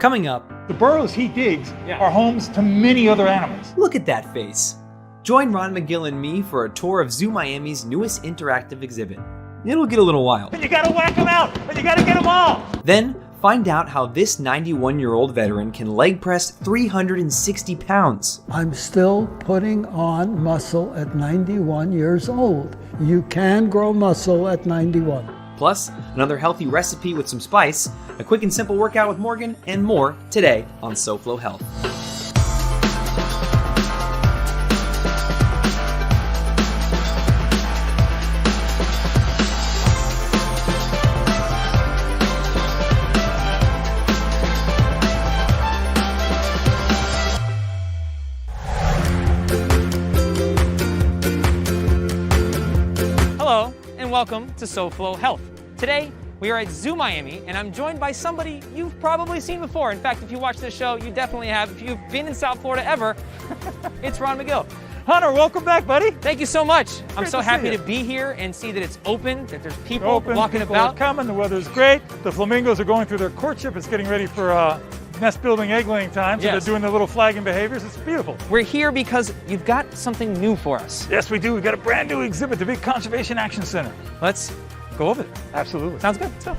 Coming up, the burrows he digs are homes to many other animals. look at that face. Join Ron McGill and me for a tour of Zoo Miami's newest interactive exhibit. It'll get a little wild. And you gotta whack them out, and you gotta get them all. Then, find out how this 91-year-old veteran can leg press 360 pounds. I'm still putting on muscle at 91 years old. You can grow muscle at 91. Plus, another healthy recipe with some spice, a quick and simple workout with Morgan, and more today on SoFlo Health. Hello, and welcome to SoFlo Health. Today, we are at Zoo Miami, and I'm joined by somebody you've probably seen before. In fact, if you watch this show, you definitely have. If you've been in South Florida ever, it's Ron McGill. Hunter, welcome back, buddy. Thank you so much. I'm so to see happy you. to be here and see that it's open, that there's people Open, walking people about. are coming, the weather's great. The flamingos are going through their courtship. It's getting ready for nest building, egg laying time. So Yes. they're doing their little flagging behaviors. It's beautiful. We're here because you've got something new for us. Yes, we do. We've got a brand new exhibit, the big Conservation Action Center. Let's go over it. Absolutely. Sounds good. Let's go.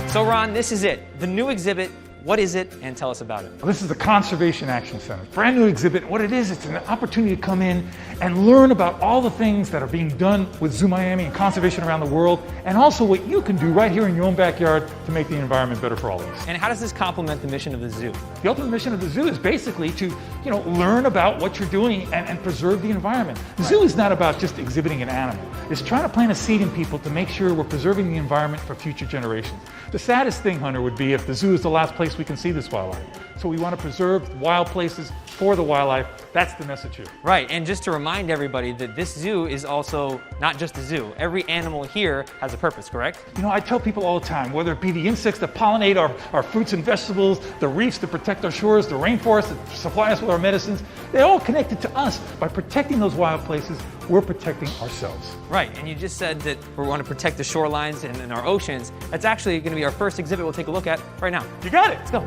So Ron, this is it. The new exhibit. What is it? And tell us about it. This is the Conservation Action Center. Brand new exhibit. What it is, it's an opportunity to come in and learn about all the things that are being done with Zoo Miami and conservation around the world, and also what you can do right here in your own backyard to make the environment better for all of us. And how does this complement the mission of the zoo? The ultimate mission of the zoo is basically to, learn about what you're doing and preserve the environment. The zoo is not about just exhibiting an animal. It's trying to plant a seed in people to make sure we're preserving the environment for future generations. The saddest thing, Hunter, would be if the zoo is the last place we can see this wildlife. So we want to preserve wild places for the wildlife. That's the message here. Right, and just to remind everybody that this zoo is also not just a zoo. Every animal here has a purpose, correct? I tell people all the time, whether it be the insects that pollinate our fruits and vegetables, the reefs that protect our shores, the rainforests that supply us with our medicines, they're all connected to us. By protecting those wild places, we're protecting ourselves. Right, and you just said that we want to protect the shorelines and our oceans. That's actually going to be our first exhibit we'll take a look at right now. You got it. Let's go.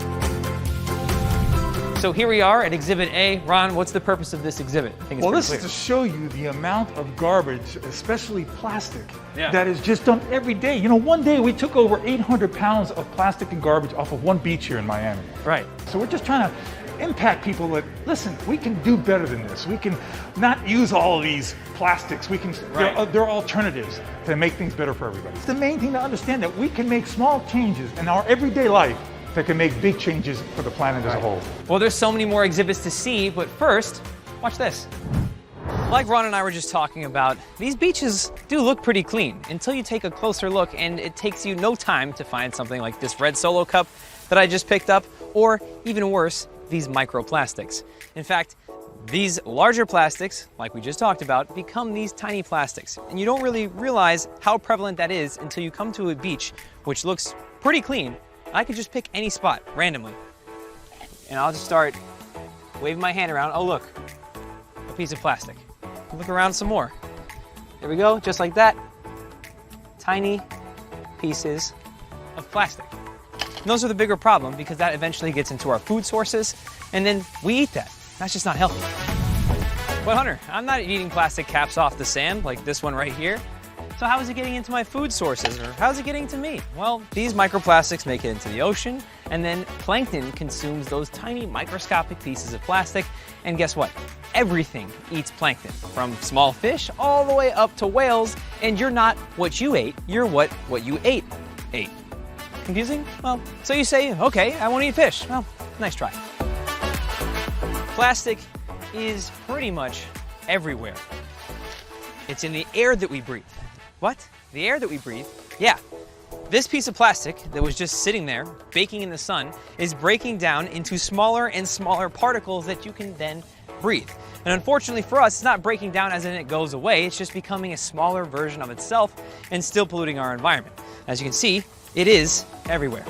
So here we are at Exhibit A. Ron, what's the purpose of this exhibit? I think it's Well, pretty this clear. is to show you the amount of garbage, especially plastic, Yeah. that is just dumped every day. One day we took over 800 pounds of plastic and garbage off of one beach here in Miami. Right. So we're just trying to impact people that, listen, we can do better than this. We can not use all of these plastics. We can, Right. there are alternatives to make things better for everybody. It's the main thing to understand, that we can make small changes in our everyday life that can make big changes for the planet as a whole. Well, there's so many more exhibits to see, but first, watch this. Like Ron and I were just talking about, these beaches do look pretty clean until you take a closer look, and it takes you no time to find something like this red Solo cup that I just picked up, or even worse, these microplastics. In fact, these larger plastics, like we just talked about, become these tiny plastics. And you don't really realize how prevalent that is until you come to a beach, which looks pretty clean. I could just pick any spot randomly, and I'll just start waving my hand around. Oh, look, a piece of plastic. Look around some more. There we go, just like that. Tiny pieces of plastic. And those are the bigger problem, because that eventually gets into our food sources, and then we eat that. That's just not healthy. But Hunter, I'm not eating plastic caps off the sand like this one right here. So how is it getting into my food sources, or how's it getting to me? Well, these microplastics make it into the ocean, and then plankton consumes those tiny microscopic pieces of plastic, and guess what? Everything eats plankton, from small fish all the way up to whales, and you're not what you ate, you're what you ate. Confusing? Well, so you say, okay, I won't eat fish. Well, nice try. Plastic is pretty much everywhere. It's in the air that we breathe. What? The air that we breathe? Yeah. This piece of plastic that was just sitting there, baking in the sun, is breaking down into smaller and smaller particles that you can then breathe. And unfortunately for us, it's not breaking down as in it goes away, it's just becoming a smaller version of itself and still polluting our environment. As you can see, it is everywhere.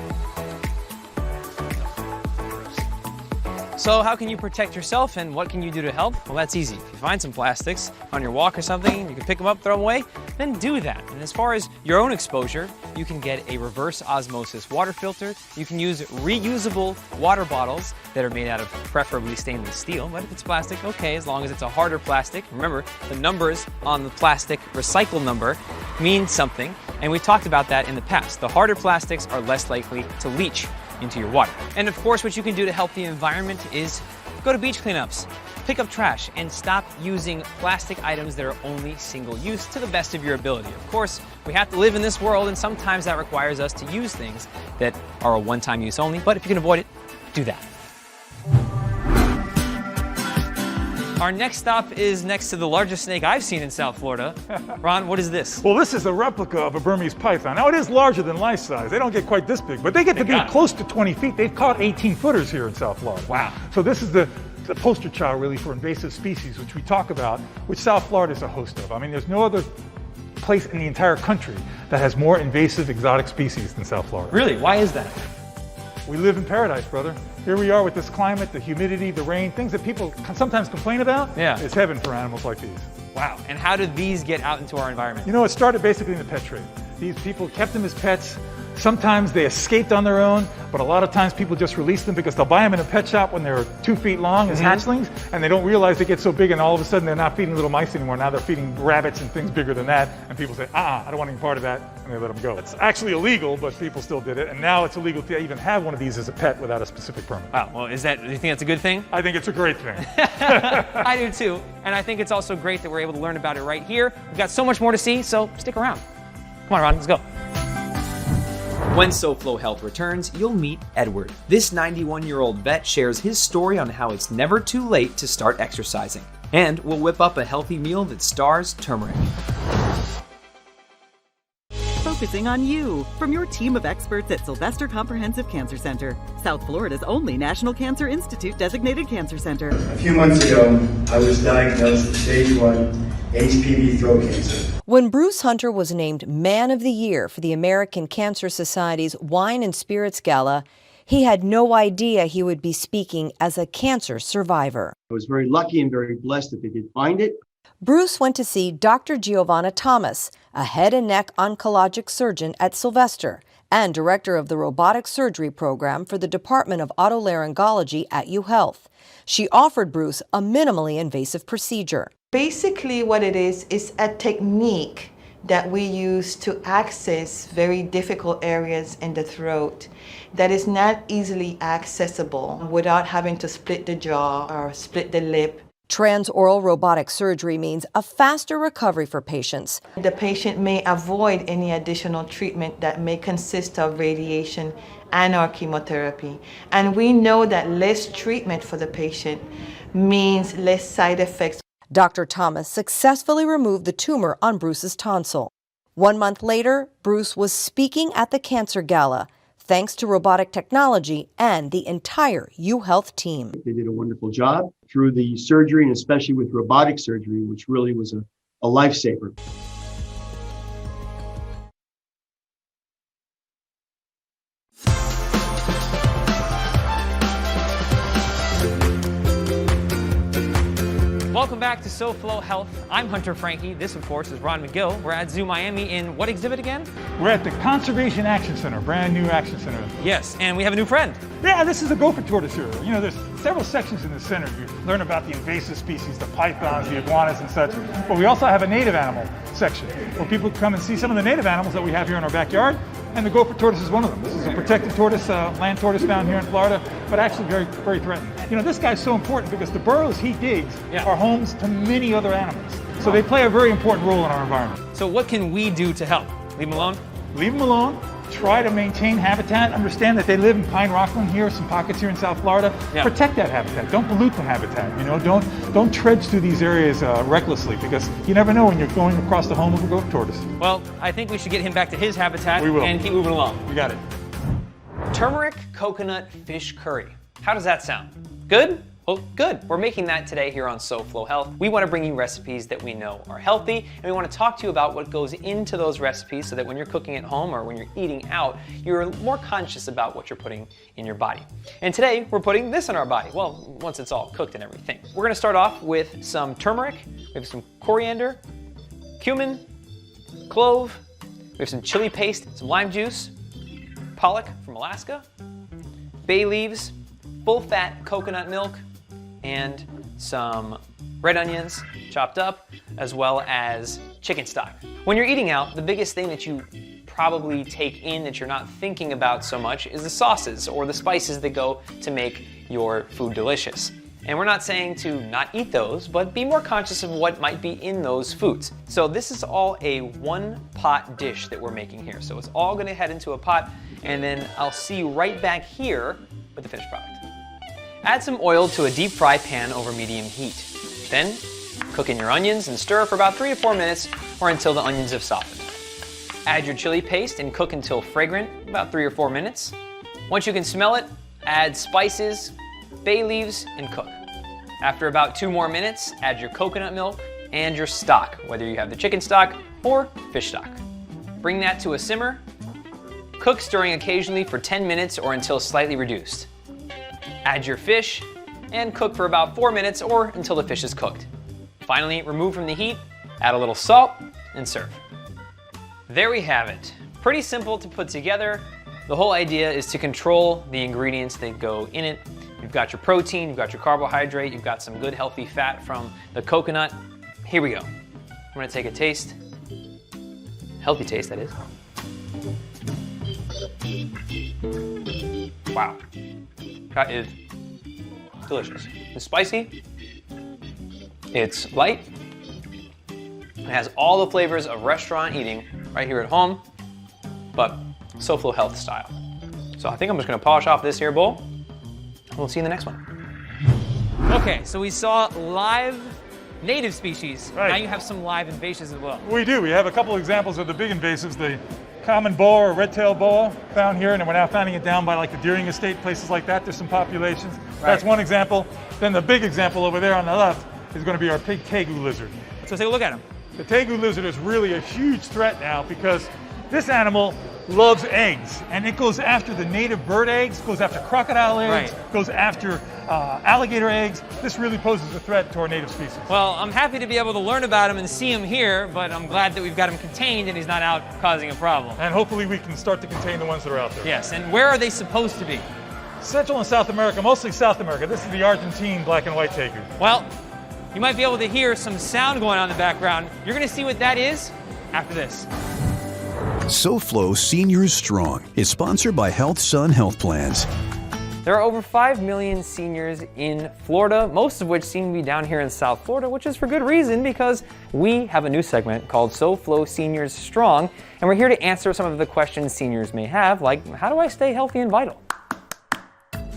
So how can you protect yourself, and what can you do to help? Well, that's easy. If you find some plastics on your walk or something, you can pick them up, throw them away. then do that. And as far as your own exposure, you can get a reverse osmosis water filter. You can use reusable water bottles that are made out of preferably stainless steel. But if it's plastic, okay, as long as it's a harder plastic. Remember, the numbers on the plastic recycle number mean something. And we've talked about that in the past. The harder plastics are less likely to leach into your water. And of course, what you can do to help the environment is go to beach cleanups, pick up trash, and stop using plastic items that are only single use to the best of your ability. Of course, we have to live in this world, and sometimes that requires us to use things that are a one-time use only, but if you can avoid it, do that. Our next stop is next to the largest snake I've seen in South Florida. Ron, what is this? Well, this is a replica of a Burmese python. Now, it is larger than life size. They don't get quite this big, but they get to be close to 20 feet. They've caught 18-footers here in South Florida. Wow. So this is the poster child, really, for invasive species, which we talk about, which South Florida is a host of. I mean, there's no other place in the entire country that has more invasive exotic species than South Florida. Really? Why is that? We live in paradise, brother. Here we are with this climate, the humidity, the rain, things that people sometimes complain about. Yeah. It's heaven for animals like these. Wow. And how do these get out into our environment? You know, it started basically in the pet trade. These people kept them as pets. Sometimes they escaped on their own, but a lot of times people just release them because they'll buy them in a pet shop when they're 2 feet long as hatchlings, and they don't realize they get so big, and all of a sudden they're not feeding little mice anymore. Now they're feeding rabbits and things bigger than that, and people say, I don't want any part of that, and they let them go. It's actually illegal, but people still did it, and now it's illegal to even have one of these as a pet without a specific permit. Wow. Well, do you think that's a good thing? I think it's a great thing. I do too. And I think it's also great that we're able to learn about it right here. We've got so much more to see, so stick around. Come on, Ron, let's go. When SoFlo Health returns, you'll meet Edward. This 91-year-old vet shares his story on how it's never too late to start exercising. And we'll whip up a healthy meal that stars turmeric. Focusing on you from your team of experts at Sylvester Comprehensive Cancer Center, South Florida's only National Cancer Institute designated cancer center. A few months ago, I was diagnosed with stage 1 HPV throat cancer. When Bruce Hunter was named Man of the Year for the American Cancer Society's Wine and Spirits Gala, he had no idea he would be speaking as a cancer survivor. I was very lucky and very blessed that they did find it. Bruce went to see Dr. Giovanna Thomas, a head and neck oncologic surgeon at Sylvester and director of the robotic surgery program for the Department of Otolaryngology at UHealth. She offered Bruce a minimally invasive procedure. Basically what it is a technique that we use to access very difficult areas in the throat that is not easily accessible without having to split the jaw or split the lip. Transoral robotic surgery means a faster recovery for patients. The patient may avoid any additional treatment that may consist of radiation and or chemotherapy. And we know that less treatment for the patient means less side effects. Dr. Thomas successfully removed the tumor on Bruce's tonsil. 1 month later, Bruce was speaking at the Cancer Gala, thanks to robotic technology and the entire UHealth team. They did a wonderful job through the surgery, and especially with robotic surgery, which really was a lifesaver. Welcome back to SoFlo Health. I'm Hunter Frankie. This, of course, is Ron McGill. We're at Zoo Miami in what exhibit again? We're at the Conservation Action Center, brand new action center. Yes, and we have a new friend. Yeah, this is a Gopher Tortoise here. You know, there's several sections in the center. You learn about the invasive species, the pythons, the iguanas, and such. But we also have a native animal section where people come and see some of the native animals that we have here in our backyard. And the Gopher Tortoise is one of them. This is a protected tortoise, land tortoise found here in Florida, but actually very, very threatened. You know, this guy's so important because the burrows he digs are homes to many other animals. So they play a very important role in our environment. So what can we do to help? Leave them alone? Leave them alone. Try to maintain habitat. Understand that they live in Pine Rockland here, some pockets here in South Florida. Yeah. Protect that habitat. Don't pollute the habitat. You know, don't trudge through these areas recklessly, because you never know when you're going across the home of a Gopher tortoise. Well, I think we should get him back to his habitat. We will. And keep moving along. You got it. Turmeric coconut fish curry. How does that sound? Good? Well, good. We're making that today here on SoFlo Health. We want to bring you recipes that we know are healthy, and we want to talk to you about what goes into those recipes so that when you're cooking at home or when you're eating out, you're more conscious about what you're putting in your body. And today, we're putting this in our body. Well, once it's all cooked and everything. We're going to start off with some turmeric, we have some coriander, cumin, clove, we have some chili paste, some lime juice, pollock from Alaska, bay leaves, full-fat coconut milk, and some red onions chopped up, as well as chicken stock. When you're eating out, the biggest thing that you probably take in that you're not thinking about so much is the sauces or the spices that go to make your food delicious. And we're not saying to not eat those, but be more conscious of what might be in those foods. So this is all a one-pot dish that we're making here. So it's all gonna head into a pot, and then I'll see you right back here with the finished product. Add some oil to a deep fry pan over medium heat. Then cook in your onions and stir for about 3 to 4 minutes or until the onions have softened. Add your chili paste and cook until fragrant, about 3 or 4 minutes. Once you can smell it, add spices, bay leaves, and cook. After about 2 more minutes, add your coconut milk and your stock, whether you have the chicken stock or fish stock. Bring that to a simmer. Cook, stirring occasionally for 10 minutes or until slightly reduced. Add your fish and cook for about 4 minutes or until the fish is cooked. Finally, remove from the heat, add a little salt, and serve. There we have it. Pretty simple to put together. The whole idea is to control the ingredients that go in it. You've got your protein, you've got your carbohydrate, you've got some good healthy fat from the coconut. Here we go. I'm gonna take a taste. Healthy taste, that is. Wow, that is delicious. It's spicy, it's light, it has all the flavors of restaurant eating right here at home, but SoFlo Health style. So I think I'm just gonna polish off this here bowl. We'll see you in the next one. Okay, so we saw live native species. Right. Now you have some live invasives as well. We do. We have a couple examples of the big invasives, the common boa or red-tailed boa found here, and then we're now finding it down by like the Deering Estate, places like that. There's some populations. Right. That's one example. Then the big example over there on the left is going to be our pig tegu lizard. So take a look at him. The tegu lizard is really a huge threat now because this animal loves eggs, and it goes after the native bird eggs, goes after crocodile eggs, Right. goes after alligator eggs. This really poses a threat to our native species. Well, I'm happy to be able to learn about him and see him here, but I'm glad that we've got him contained and he's not out causing a problem. And hopefully we can start to contain the ones that are out there. Yes, and where are they supposed to be? Central and South America, mostly South America. This is the Argentine black and white tegu. Well, you might be able to hear some sound going on in the background. You're gonna see what that is after this. SoFlo Seniors Strong is sponsored by Health Sun Health Plans. There are over 5 million seniors in Florida, most of which seem to be down here in South Florida, which is for good reason because we have a new segment called SoFlo Seniors Strong, and we're here to answer some of the questions seniors may have, like how do I stay healthy and vital?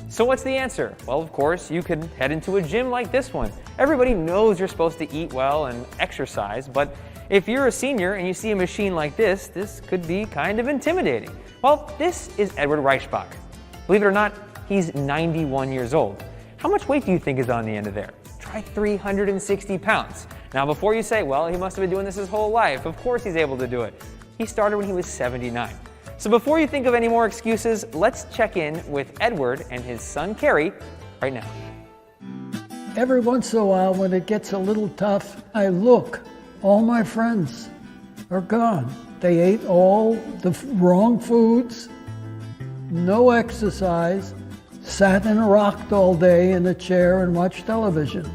So what's the answer? Well, of course, you could head into a gym like this one. Everybody knows you're supposed to eat well and exercise, but if you're a senior and you see a machine like this could be kind of intimidating. Well, this is Edward Reichbach. Believe it or not, he's 91 years old. How much weight do you think is on the end of there? Try 360 pounds. Now, before you say, well, he must have been doing this his whole life, of course he's able to do it. He started when he was 79. So before you think of any more excuses, let's check in with Edward and his son, Kerry, right now. Every once in a while, when it gets a little tough, I look. All my friends are gone. They ate all the wrong foods, no exercise, sat and rocked all day in a chair and watched television.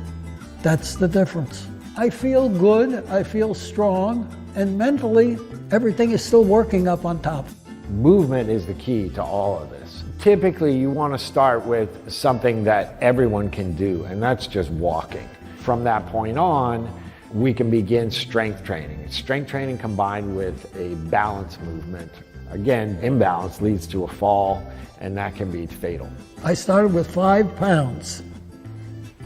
That's the difference. I feel good, I feel strong, and mentally, everything is still working up on top. Movement is the key to all of this. Typically, you want to start with something that everyone can do, and that's just walking. From that point on, we can begin strength training. Strength training combined with a balance movement. Again, imbalance leads to a fall, and that can be fatal. I started with 5 pounds.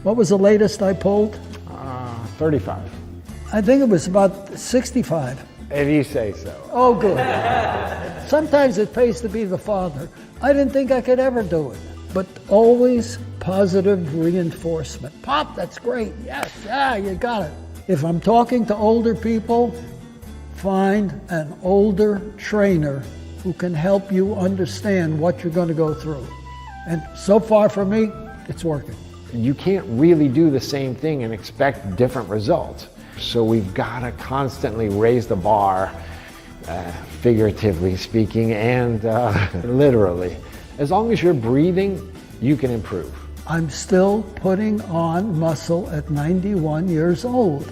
What was the latest I pulled? 35. I think it was about 65. If you say so. Oh, good. Sometimes it pays to be the father. I didn't think I could ever do it, but always positive reinforcement. Pop, that's great. Yes, yeah, you got it. If I'm talking to older people, find an older trainer who can help you understand what you're going to go through. And so far for me, it's working. You can't really do the same thing and expect different results. So we've got to constantly raise the bar, figuratively speaking and literally. As long as you're breathing, you can improve. I'm still putting on muscle at 91 years old.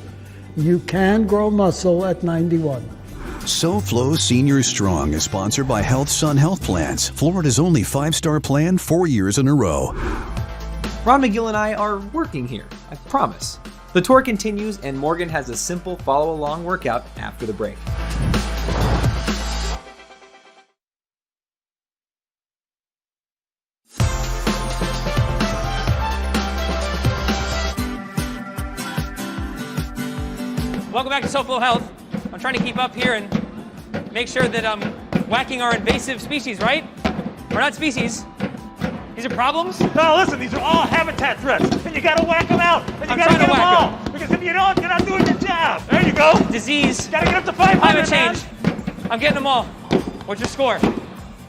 You can grow muscle at 91. SoFlo Senior Strong is sponsored by Health Sun Health Plans, Florida's only 5-star plan 4 years in a row. Ron McGill and I are working here, I promise. The tour continues, and Morgan has a simple follow-along workout after the break. Welcome back to SoFlo Health. I'm trying to keep up here and make sure that I'm whacking our invasive species, right? We're not species. These are problems? No, listen, these are all habitat threats, and you gotta whack them out, and you gotta get them all, because if you don't, you're not doing your job. There you go. Disease. Gotta get up to 500, Climate change. I'm getting them all. What's your score?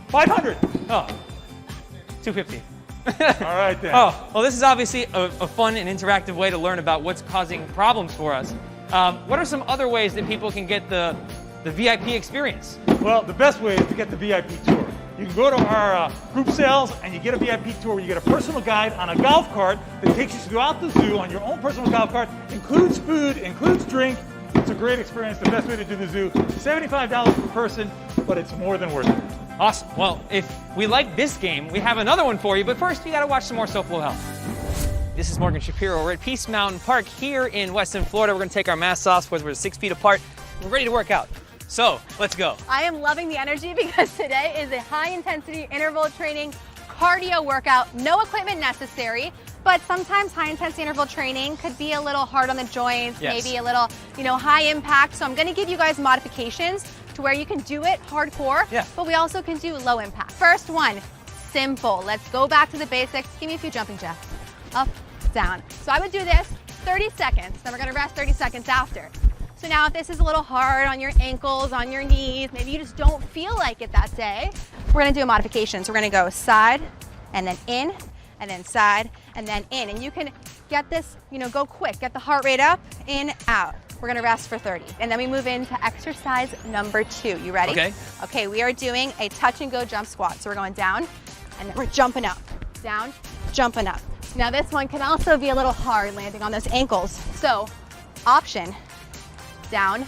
500. Oh, 250. All right, then. Oh, well, this is obviously a fun and interactive way to learn about what's causing problems for us. What are some other ways that people can get the VIP experience? Well, the best way is to get the VIP tour. You can go to our group sales and you get a VIP tour where you get a personal guide on a golf cart that takes you throughout the zoo on your own personal golf cart, includes food, includes drink. It's a great experience, the best way to do the zoo. $75 per person, but it's more than worth it. Awesome. Well, if we like this game, we have another one for you, but first you gotta watch some more SoFlo Health. This is Morgan Shapiro. We're at Peace Mountain Park here in Weston, Florida. We're gonna take our masks off because we're 6 feet apart. We're ready to work out. So, let's go. I am loving the energy because today is a high-intensity interval training cardio workout. No equipment necessary, but sometimes high-intensity interval training could be a little hard on the joints, maybe a little, high impact. So I'm gonna give you guys modifications to where you can do it hardcore, but we also can do low impact. First one, simple. Let's go back to the basics. Give me a few jumping jacks. Up, down. So I would do this 30 seconds, then we're gonna rest 30 seconds after. So now if this is a little hard on your ankles, on your knees, maybe you just don't feel like it that day, we're gonna do a modification. So we're gonna go side, and then in, and then side, and then in. And you can get this, go quick, get the heart rate up, in, out. We're gonna rest for 30. And then we move into exercise number 2. You ready? Okay. Okay, we are doing a touch and go jump squat. So we're going down, and then we're jumping up. Down, jumping up. Now this one can also be a little hard landing on those ankles. So, option, down,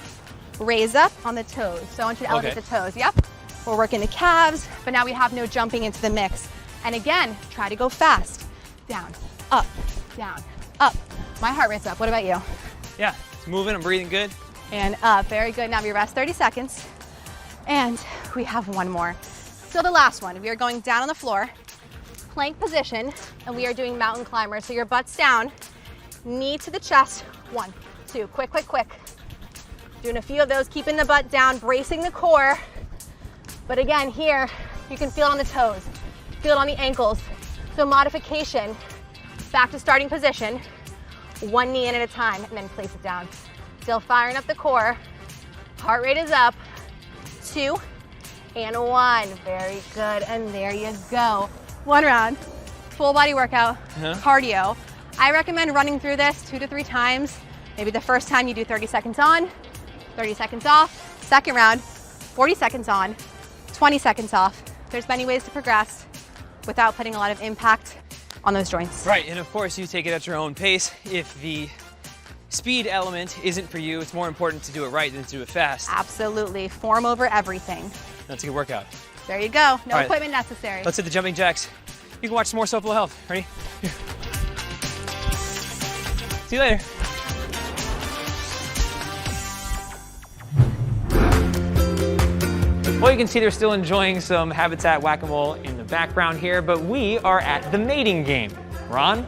raise up on the toes. So I want you to elevate the toes, We're working the calves, but now we have no jumping into the mix. And again, try to go fast. Down, up, My heart rate's up, what about you? Yeah, it's moving, I'm breathing good. And up, very good. Now we rest 30 seconds. And we have one more. So the last one, we are going down on the floor, plank position, and we are doing mountain climber. So your butt's down, knee to the chest. 1, 2, quick. Doing a few of those, keeping the butt down, bracing the core. But again, here, you can feel it on the toes, feel it on the ankles. So modification, back to starting position, one knee in at a time, and then place it down. Still firing up the core. Heart rate is up. 2 and 1, very good, and there you go. 1 round, full body workout, cardio. I recommend running through this 2 to 3 times. Maybe the first time you do 30 seconds on, 30 seconds off. Second round, 40 seconds on, 20 seconds off. There's many ways to progress without putting a lot of impact on those joints. Right, and of course you take it at your own pace. If the speed element isn't for you, it's more important to do it right than to do it fast. Absolutely, form over everything. That's a good workout. There you go, no equipment necessary. Let's hit the jumping jacks. You can watch some more SoFlo Health. Ready? Here. See you later. Well, you can see they're still enjoying some habitat whack-a-mole in the background here, but we are at the mating game. Ron,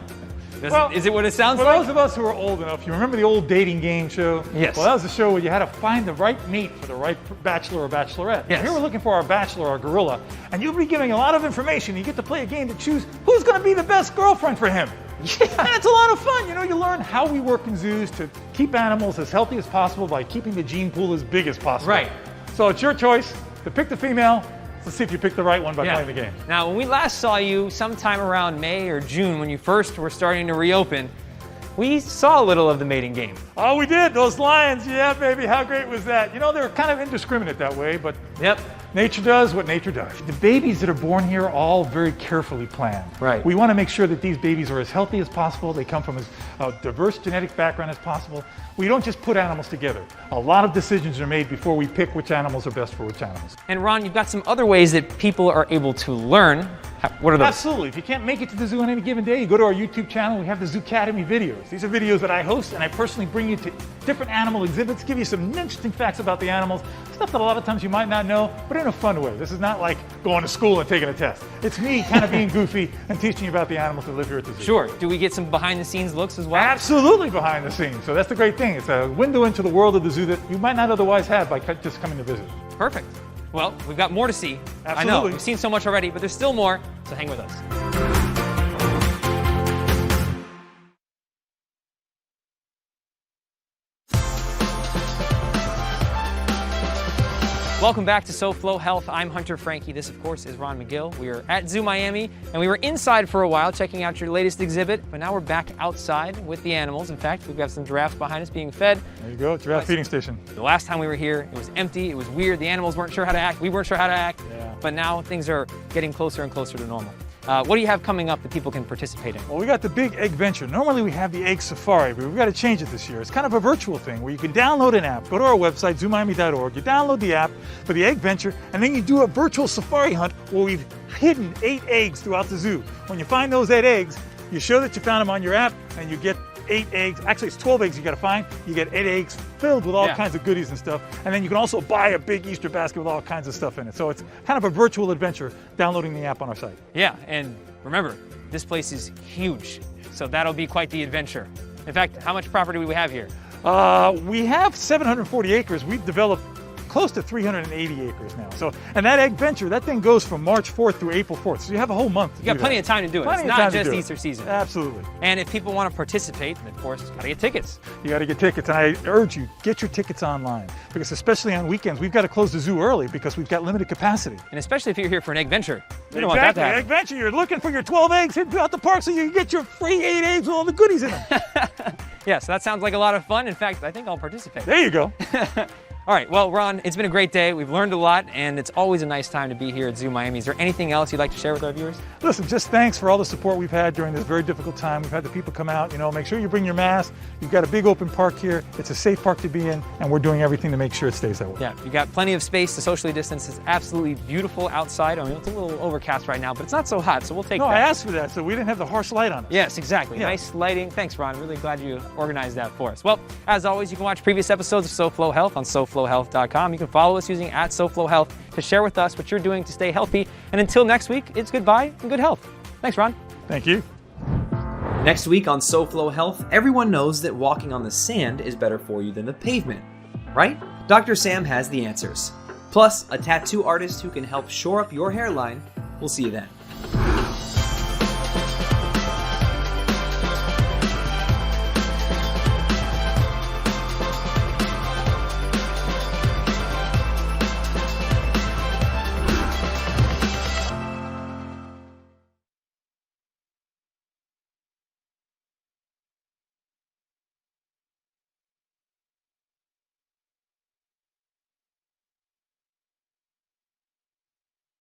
is it what it sounds like? For those of us who are old enough, you remember the old dating game show? Yes. Well, that was a show where you had to find the right mate for the right bachelor or bachelorette. Yes. Here we're looking for our bachelor or gorilla, and you'll be giving a lot of information. You get to play a game to choose who's going to be the best girlfriend for him. Yeah. And it's a lot of fun. You learn how we work in zoos to keep animals as healthy as possible by keeping the gene pool as big as possible. Right. So it's your choice to pick the female. Let's see if you pick the right one by playing the game. Now, when we last saw you sometime around May or June when you first were starting to reopen, we saw a little of the mating game. Oh, we did. Those lions. Yeah, baby. How great was that? You know, they're kind of indiscriminate that way, but Yep. nature does what nature does. The babies that are born here are all very carefully planned. Right. We want to make sure that these babies are as healthy as possible. They come from as diverse genetic background as possible. We don't just put animals together. A lot of decisions are made before we pick which animals are best for which animals. And Ron, you've got some other ways that people are able to learn. What are those? Absolutely. If you can't make it to the zoo on any given day, you go to our YouTube channel. We have the Zoo Academy videos. These are videos that I host, and I personally bring you to different animal exhibits, give you some interesting facts about the animals, stuff that a lot of times you might not know, but in a fun way. This is not like going to school and taking a test. It's me kind of being goofy and teaching you about the animals that live here at the zoo. Sure. Do we get some behind-the-scenes looks as well? Absolutely behind the scenes. So that's the great thing. It's a window into the world of the zoo that you might not otherwise have by just coming to visit. Perfect. Well, we've got more to see. Absolutely. I know, we've seen so much already, but there's still more, so hang with us. Welcome back to SoFlo Health. I'm Hunter Frankie. This, of course, is Ron McGill. We are at Zoo Miami, and we were inside for a while checking out your latest exhibit, but now we're back outside with the animals. In fact, we've got some giraffes behind us being fed. There you go, giraffe feeding station. The last time we were here, it was empty, it was weird, the animals weren't sure how to act, we weren't sure how to act, but now things are getting closer and closer to normal. What do you have coming up that people can participate in? Well, we got the big egg venture. Normally we have the egg safari, but we've got to change it this year. It's kind of a virtual thing where you can download an app, go to our website, zoomiami.org, you download the app for the egg venture, and then you do a virtual safari hunt where we've hidden 8 eggs throughout the zoo. When you find those 8 eggs, you show that you found them on your app, and you get 8 eggs. Actually, it's 12 eggs you got to find. You get 8 eggs filled with all kinds of goodies and stuff. And then you can also buy a big Easter basket with all kinds of stuff in it. So it's kind of a virtual adventure downloading the app on our site. Yeah, and remember, this place is huge, so that'll be quite the adventure. In fact, how much property do we have here? We have 740 acres. We've developed close to 380 acres now. So, and that egg venture, that thing goes from March 4th through April 4th. So you have a whole month to You got plenty of time to do it. It's not just Easter season. Absolutely. And if people want to participate, of course, got to get tickets. You got to get tickets. And I urge you, get your tickets online. Because especially on weekends, we've got to close the zoo early because we've got limited capacity. And especially if you're here for an egg venture. You don't want that to happen. Egg venture, you're looking for your 12 eggs hidden throughout the park so you can get your free 8 eggs with all the goodies in them. Yeah, so that sounds like a lot of fun. In fact, I think I'll participate. There you go. All right, well, Ron, it's been a great day. We've learned a lot, and it's always a nice time to be here at Zoo Miami. Is there anything else you'd like to share with our viewers? Listen, just thanks for all the support we've had during this very difficult time. We've had the people come out, make sure you bring your mask. You've got a big open park here. It's a safe park to be in, and we're doing everything to make sure it stays that way. Yeah, you got plenty of space to socially distance. It's absolutely beautiful outside. I mean, it's a little overcast right now, but it's not so hot, so we'll take that. No, I asked for that, so we didn't have the harsh light on us. Yes, exactly. Yeah. Nice lighting. Thanks, Ron. Really glad you organized that for us. Well, as always, you can watch previous episodes of SoFlo Health on SoFloHealth.com. You can follow us using @SoFlo Health to share with us what you're doing to stay healthy. And until next week, it's goodbye and good health. Thanks, Ron. Thank you. Next week on SoFlo Health, everyone knows that walking on the sand is better for you than the pavement, right? Dr. Sam has the answers. Plus, a tattoo artist who can help shore up your hairline. We'll see you then.